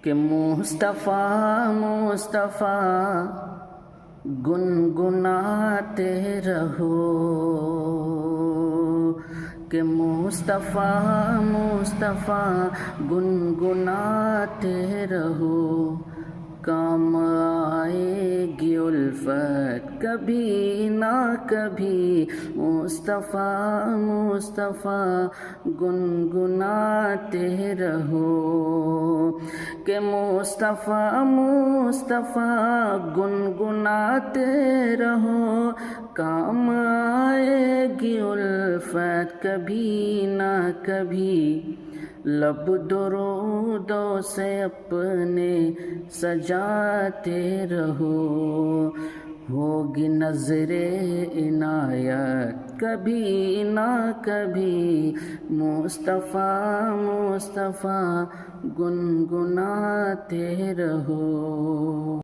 کہ مصطفیٰ مصطفیٰ گنگناتے رہو، کہ مصطفیٰ مصطفیٰ گنگناتے رہو، کام آئے گی الفت کبھی نہ کبھی، مصطفیٰ مصطفیٰ گنگناتے رہو، کہ مصطفیٰ مصطفیٰ گنگناتے رہو، کام آئے گی الفت کبھی نہ کبھی، لب درودوں سے اپنے سجاتے رہو، ہوگی نظر عنایت کبھی نہ کبھی، مصطفیٰ مصطفیٰ گنگناتے رہو۔